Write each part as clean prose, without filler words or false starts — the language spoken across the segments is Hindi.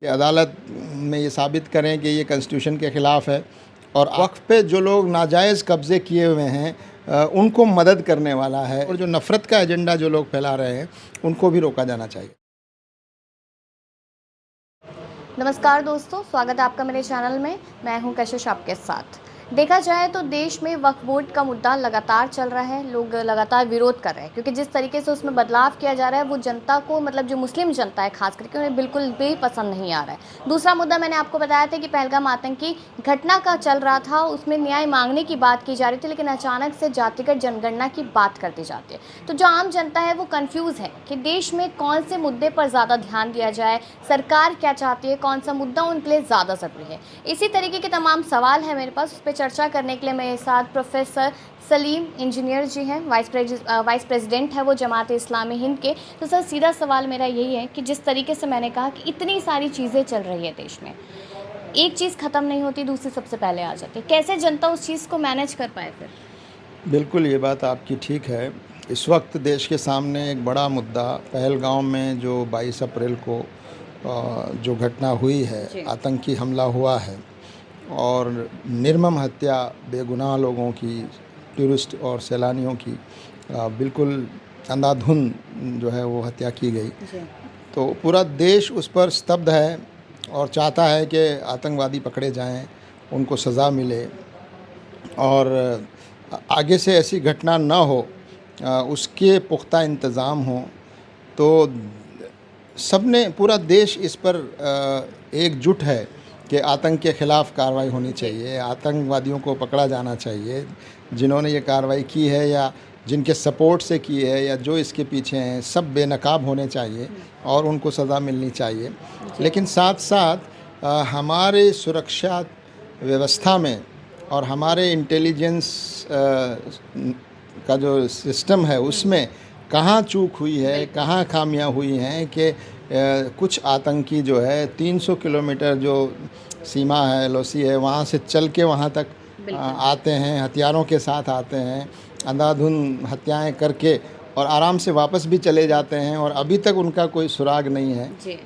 कि अदालत में ये साबित करें कि ये कॉन्स्टिट्यूशन के ख़िलाफ़ है और वक्फ़ पे जो लोग नाजायज़ कब्ज़े किए हुए हैं उनको मदद करने वाला है और जो नफ़रत का एजेंडा जो लोग फैला रहे हैं उनको भी रोका जाना चाहिए। नमस्कार दोस्तों, स्वागत है आपका मेरे चैनल में। मैं हूं कशिश आपके साथ। देखा जाए तो देश में वक्फ बोर्ड का मुद्दा लगातार चल रहा है। लोग लगातार विरोध कर रहे हैं क्योंकि जिस तरीके से उसमें बदलाव किया जा रहा है वो जनता को, मतलब जो मुस्लिम जनता है खास करके, उन्हें बिल्कुल भी पसंद नहीं आ रहा है। दूसरा मुद्दा मैंने आपको बताया था कि पहलगाम आतंकी घटना का चल रहा था, उसमें न्याय मांगने की बात की जा रही थी, लेकिन अचानक से जातिगत जनगणना की बात कर दी जाती है। तो जो आम जनता है वो कन्फ्यूज़ है कि देश में कौन से मुद्दे पर ज़्यादा ध्यान दिया जाए, सरकार क्या चाहती है, कौन सा मुद्दा उनके लिए ज़्यादा ज़रूरी है। इसी तरीके के तमाम सवाल हैं मेरे पास। उस पर चर्चा करने के लिए मेरे साथ प्रोफेसर सलीम इंजीनियर जी हैं, वाइस प्रेसिडेंट है वो जमात इस्लामी हिंद के। तो सर, सीधा सवाल मेरा यही है कि जिस तरीके से मैंने कहा कि इतनी सारी चीज़ें चल रही है देश में, एक चीज़ ख़त्म नहीं होती, दूसरी सबसे पहले आ जाती है। कैसे जनता उस चीज़ को मैनेज कर पाए फिर? बिल्कुल, ये बात आपकी ठीक है। इस वक्त देश के सामने एक बड़ा मुद्दा पहलगाम में जो 22 अप्रैल को जो घटना हुई है, जी। आतंकी हमला हुआ है और निर्मम हत्या बेगुनाह लोगों की, टूरिस्ट और सैलानियों की बिल्कुल अंधाधुंध जो है वो हत्या की गई। जी। तो पूरा देश उस पर स्तब्ध है और चाहता है कि आतंकवादी पकड़े जाएं, उनको सज़ा मिले और आगे से ऐसी घटना ना हो, उसके पुख्ता इंतज़ाम हों। तो सबने, पूरा देश इस पर एकजुट है कि आतंक के ख़िलाफ़ कार्रवाई होनी चाहिए, आतंकवादियों को पकड़ा जाना चाहिए, जिन्होंने ये कार्रवाई की है या जिनके सपोर्ट से की है या जो इसके पीछे हैं, सब बेनकाब होने चाहिए और उनको सज़ा मिलनी चाहिए। लेकिन साथ साथ हमारे सुरक्षा व्यवस्था में और हमारे इंटेलिजेंस का जो सिस्टम है उसमें कहाँ चूक हुई है, कहाँ खामियां हुई हैं कि कुछ आतंकी जो है 300 किलोमीटर जो सीमा है, एलओसी है, वहाँ से चल के वहाँ तक आते हैं, हथियारों के साथ आते हैं, अंधाधुंध हत्याएं करके और आराम से वापस भी चले जाते हैं और अभी तक उनका कोई सुराग नहीं है। जी।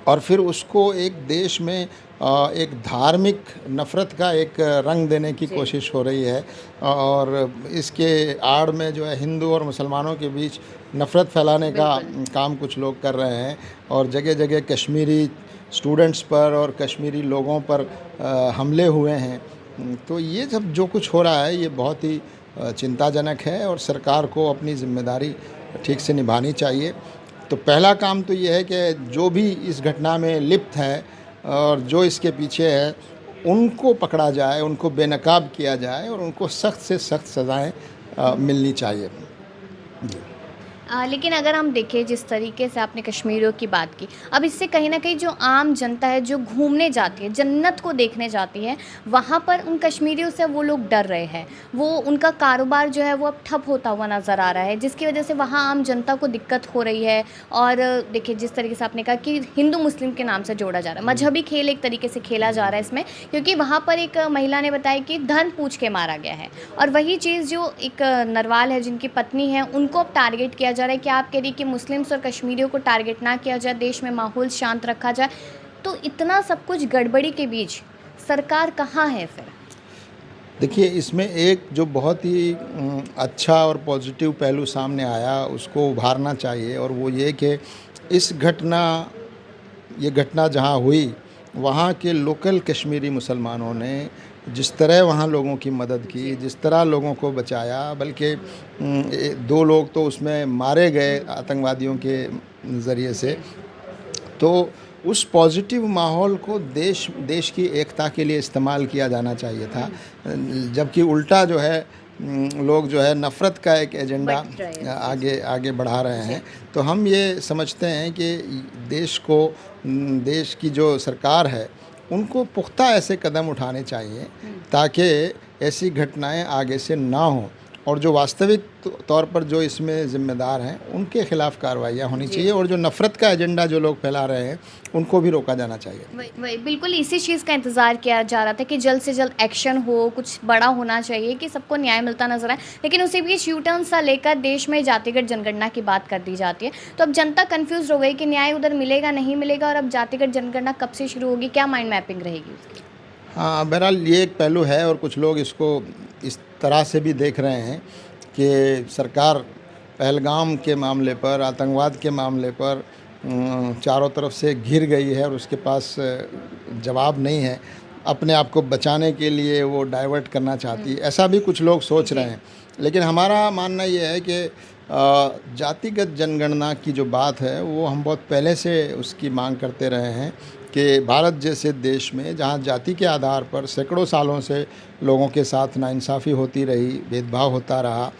और फिर उसको एक देश में एक धार्मिक नफ़रत का एक रंग देने की कोशिश हो रही है और इसके आड़ में जो है हिंदू और मुसलमानों के बीच नफ़रत फैलाने का काम कुछ लोग कर रहे हैं और जगह जगह कश्मीरी स्टूडेंट्स पर और कश्मीरी लोगों पर हमले हुए हैं। तो ये सब जो कुछ हो रहा है ये बहुत ही चिंताजनक है और सरकार को अपनी ज़िम्मेदारी ठीक से निभानी चाहिए। तो पहला काम तो ये है कि जो भी इस घटना में लिप्त है और जो इसके पीछे है उनको पकड़ा जाए, उनको बेनकाब किया जाए और उनको सख्त से सख्त सज़ाएँ मिलनी चाहिए। जी। लेकिन अगर हम देखें, जिस तरीके से आपने कश्मीरियों की बात की, अब इससे कहीं न कहीं जो आम जनता है जो घूमने जाती है, जन्नत को देखने जाती है, वहाँ पर उन कश्मीरियों से वो लोग डर रहे हैं। वो उनका कारोबार जो है वो अब ठप होता हुआ नज़र आ रहा है, जिसकी वजह से वहाँ आम जनता को दिक्कत हो रही है। और देखिए, जिस तरीके से आपने कहा कि हिंदू मुस्लिम के नाम से जोड़ा जा रहा है, मजहबी खेल एक तरीके से खेला जा रहा है इसमें, क्योंकि वहाँ पर एक महिला ने बताया कि धन पूछ के मारा गया है। और वही चीज़ जो एक नरवाल है जिनकी पत्नी है, उनको अब टारगेट किया जा रहा है कि आप कह रही कि मुस्लिम्स और कश्मीरियों को टारगेट ना किया जाए, देश में माहौल शांत रखा जाए। तो इतना सब कुछ गड़बड़ी के बीच सरकार कहाँ है फिर? देखिए, इसमें एक जो बहुत ही अच्छा और पॉजिटिव पहलू सामने आया उसको उभारना चाहिए और वो ये कि ये घटना जहाँ हुई वहाँ के लोकल कश्मीरी मुसलमानों ने जिस तरह वहाँ लोगों की मदद की, जिस तरह लोगों को बचाया, बल्कि 2 लोग तो उसमें मारे गए आतंकवादियों के ज़रिए से। तो उस पॉजिटिव माहौल को देश की एकता के लिए इस्तेमाल किया जाना चाहिए था, जबकि उल्टा जो है लोग जो है नफ़रत का एक एजेंडा आगे आगे बढ़ा रहे हैं। तो हम ये समझते हैं कि देश की जो सरकार है उनको पुख्ता ऐसे कदम उठाने चाहिए ताकि ऐसी घटनाएं आगे से ना हों और जो वास्तविक तौर पर जो इसमें ज़िम्मेदार हैं उनके खिलाफ़ कार्रवाइयाँ होनी चाहिए, और जो नफ़रत का एजेंडा जो लोग फैला रहे हैं उनको भी रोका जाना चाहिए। वही बिल्कुल इसी चीज़ का इंतज़ार किया जा रहा था कि जल्द से जल्द एक्शन हो, कुछ बड़ा होना चाहिए कि सबको न्याय मिलता नजर आए। लेकिन उसी बीच यू टर्न सा लेकर देश में जातिगत जनगणना की बात कर दी जाती है, तो अब जनता कन्फ्यूज़ हो गई कि न्याय उधर मिलेगा नहीं मिलेगा, और अब जातिगत जनगणना कब से शुरू होगी, क्या माइंड मैपिंग रहेगी उसकी? हाँ, बहरहाल ये एक पहलू है, और कुछ लोग इसको इस तरह से भी देख रहे हैं कि सरकार पहलगाम के मामले पर, आतंकवाद के मामले पर चारों तरफ से घिर गई है और उसके पास जवाब नहीं है। अपने आप को बचाने के लिए वो डाइवर्ट करना चाहती है, ऐसा भी कुछ लोग सोच रहे हैं। लेकिन हमारा मानना ये है कि जातिगत जनगणना की जो बात है वो हम बहुत पहले से उसकी मांग करते रहे हैं कि भारत जैसे देश में, जहाँ जाति के आधार पर सैकड़ों सालों से लोगों के साथ नाइंसाफ़ी होती रही, भेदभाव होता रहा,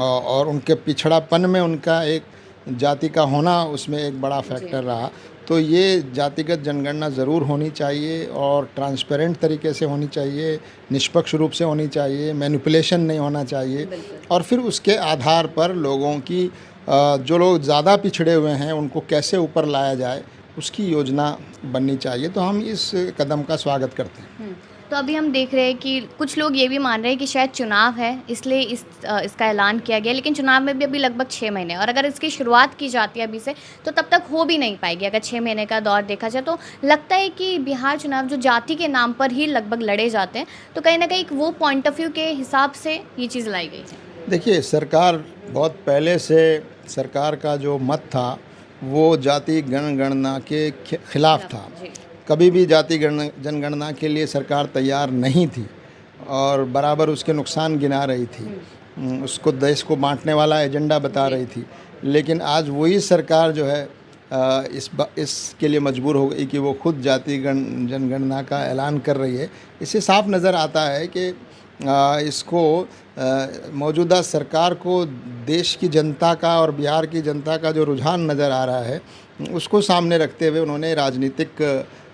और उनके पिछड़ापन में उनका एक जाति का होना उसमें एक बड़ा फैक्टर रहा। तो ये जातिगत जनगणना ज़रूर होनी चाहिए, और ट्रांसपेरेंट तरीके से होनी चाहिए, निष्पक्ष रूप से होनी चाहिए, मैनिपुलेशन नहीं होना चाहिए, और फिर उसके आधार पर लोगों की जो लोग ज़्यादा पिछड़े हुए हैं उनको कैसे ऊपर लाया जाए उसकी योजना बननी चाहिए। तो हम इस कदम का स्वागत करते हैं। तो अभी हम देख रहे हैं कि कुछ लोग ये भी मान रहे हैं कि शायद चुनाव है इसलिए इसका ऐलान किया गया, लेकिन चुनाव में भी अभी लगभग 6 महीने, और अगर इसकी शुरुआत की जाती है अभी से तो तब तक हो भी नहीं पाएगी। अगर 6 महीने का दौर देखा जाए तो लगता है कि बिहार चुनाव जो जाति के नाम पर ही लगभग लड़े जाते हैं, तो कहीं ना कहीं वो पॉइंट ऑफ व्यू के हिसाब से ये चीज़ लाई गई है। देखिए, सरकार बहुत पहले से, सरकार का जो मत था वो जाति जनगणना के खिलाफ था। कभी भी जाति जनगणना के लिए सरकार तैयार नहीं थी और बराबर उसके नुकसान गिना रही थी, उसको देश को बांटने वाला एजेंडा बता रही थी। लेकिन आज वही सरकार जो है इसके लिए मजबूर हो गई कि वो खुद जाति जनगणना का ऐलान कर रही है। इससे साफ नज़र आता है कि इसको मौजूदा सरकार को देश की जनता का और बिहार की जनता का जो रुझान नज़र आ रहा है उसको सामने रखते हुए उन्होंने राजनीतिक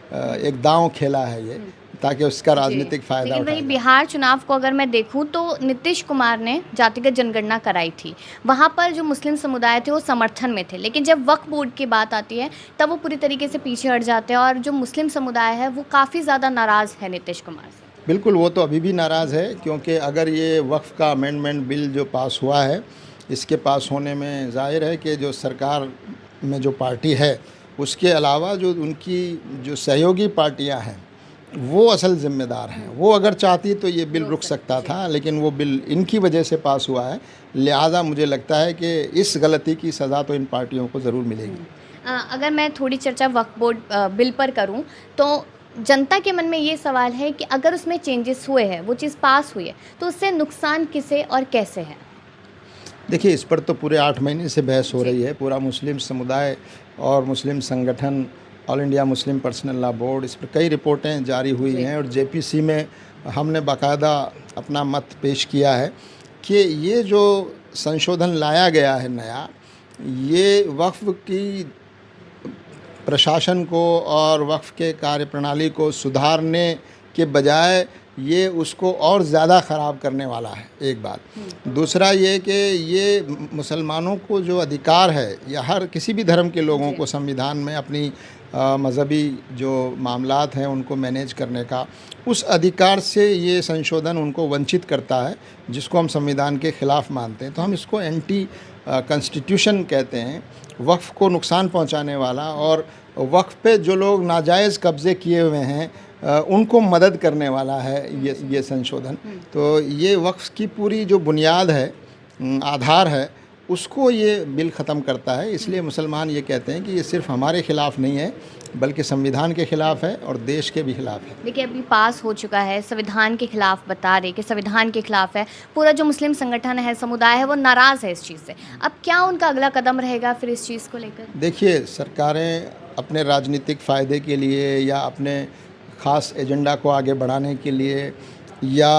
एक दांव खेला है ये, ताकि उसका राजनीतिक फ़ायदा उठाया। वही बिहार चुनाव को अगर मैं देखूं तो नीतीश कुमार ने जातिगत जनगणना कराई थी, वहां पर जो मुस्लिम समुदाय थे वो समर्थन में थे, लेकिन जब वक्फ बोर्ड की बात आती है तब वो पूरी तरीके से पीछे हट जाते हैं, और जो मुस्लिम समुदाय है वो काफ़ी ज़्यादा नाराज़ है नीतीश कुमार से। बिल्कुल, वो तो अभी भी नाराज़ है, क्योंकि अगर ये वक्फ का अमेंडमेंट बिल जो पास हुआ है, इसके पास होने में ज़ाहिर है कि जो सरकार में जो पार्टी है उसके अलावा जो उनकी जो सहयोगी पार्टियां हैं वो असल ज़िम्मेदार हैं। वो अगर चाहती तो ये बिल रुक सकता था, लेकिन वो बिल इनकी वजह से पास हुआ है। लिहाजा मुझे लगता है कि इस गलती की सज़ा तो इन पार्टियों को ज़रूर मिलेगी। अगर मैं थोड़ी चर्चा वक्फ बोर्ड बिल पर करूं तो जनता के मन में ये सवाल है कि अगर उसमें चेंजेस हुए हैं, वो चीज़ पास हुई है, तो उससे नुकसान किसे और कैसे है? देखिए, इस पर तो पूरे 8 महीने से बहस हो रही है। पूरा मुस्लिम समुदाय और मुस्लिम संगठन, all India Muslim personal law board, इस पर कई रिपोर्टें जारी हुई हैं, और जेपीसी में हमने बाकायदा अपना मत पेश किया है कि ये जो संशोधन लाया गया है नया, ये वक्फ की प्रशासन को और वक्फ के कार्यप्रणाली को सुधारने के बजाय ये उसको और ज़्यादा ख़राब करने वाला है, एक बात। दूसरा ये कि ये मुसलमानों को जो अधिकार है या हर किसी भी धर्म के लोगों को संविधान में अपनी मज़हबी जो मामलात हैं उनको मैनेज करने का, उस अधिकार से ये संशोधन उनको वंचित करता है, जिसको हम संविधान के ख़िलाफ़ मानते हैं। तो हम इसको एंटी कॉन्स्टिट्यूशन कहते हैं, वक्फ को नुकसान पहुंचाने वाला, और वक्फ पे जो लोग नाजायज़ कब्ज़े किए हुए हैं उनको मदद करने वाला है ये संशोधन। तो ये वक्फ की पूरी जो बुनियाद है, आधार है, उसको ये बिल ख़त्म करता है। इसलिए मुसलमान ये कहते हैं कि ये सिर्फ हमारे ख़िलाफ़ नहीं है बल्कि संविधान के ख़िलाफ़ है और देश के भी ख़िलाफ़ है। देखिए, अभी पास हो चुका है, संविधान के ख़िलाफ़ बता रहे कि संविधान के ख़िलाफ़ है, पूरा जो मुस्लिम संगठन है, समुदाय है, वो नाराज़ है इस चीज़ से। अब क्या उनका अगला कदम रहेगा फिर इस चीज़ को लेकर? देखिए, सरकारें अपने राजनीतिक फ़ायदे के लिए या अपने ख़ास एजेंडा को आगे बढ़ाने के लिए, या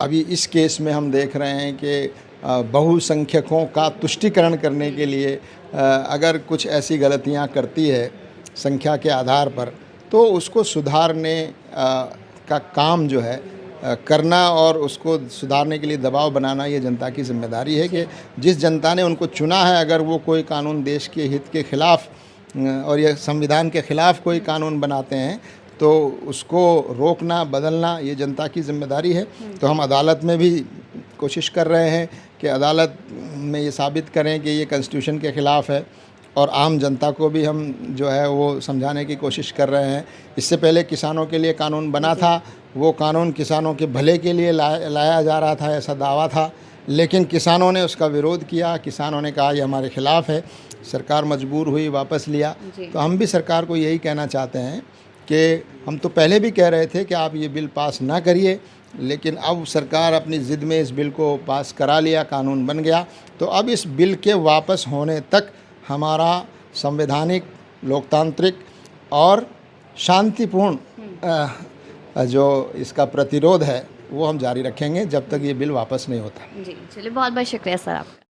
अभी इस केस में हम देख रहे हैं कि बहुसंख्यकों का तुष्टीकरण करने के लिए अगर कुछ ऐसी गलतियां करती है संख्या के आधार पर, तो उसको सुधारने का काम जो है करना और उसको सुधारने के लिए दबाव बनाना ये जनता की जिम्मेदारी है कि जिस जनता ने उनको चुना है, अगर वो कोई कानून देश के हित के खिलाफ और ये संविधान के खिलाफ कोई कानून बनाते हैं तो उसको रोकना, बदलना ये जनता की जिम्मेदारी है। तो हम अदालत में भी कोशिश कर रहे हैं कि अदालत में ये साबित करें कि ये कॉन्स्टिट्यूशन के ख़िलाफ़ है, और आम जनता को भी हम जो है वो समझाने की कोशिश कर रहे हैं। इससे पहले किसानों के लिए कानून बना था, वो कानून किसानों के भले के लिए लाया जा रहा था, ऐसा दावा था, लेकिन किसानों ने उसका विरोध किया। किसानों ने कहा ये हमारे ख़िलाफ़ है, सरकार मजबूर हुई, वापस लिया। तो हम भी सरकार को यही कहना चाहते हैं कि हम तो पहले भी कह रहे थे कि आप ये बिल पास ना करिए, लेकिन अब सरकार अपनी ज़िद में इस बिल को पास करा लिया, कानून बन गया। तो अब इस बिल के वापस होने तक हमारा संवैधानिक, लोकतांत्रिक और शांतिपूर्ण जो इसका प्रतिरोध है वो हम जारी रखेंगे जब तक ये बिल वापस नहीं होता। जी, चलिए बहुत बहुत शुक्रिया सर आपका।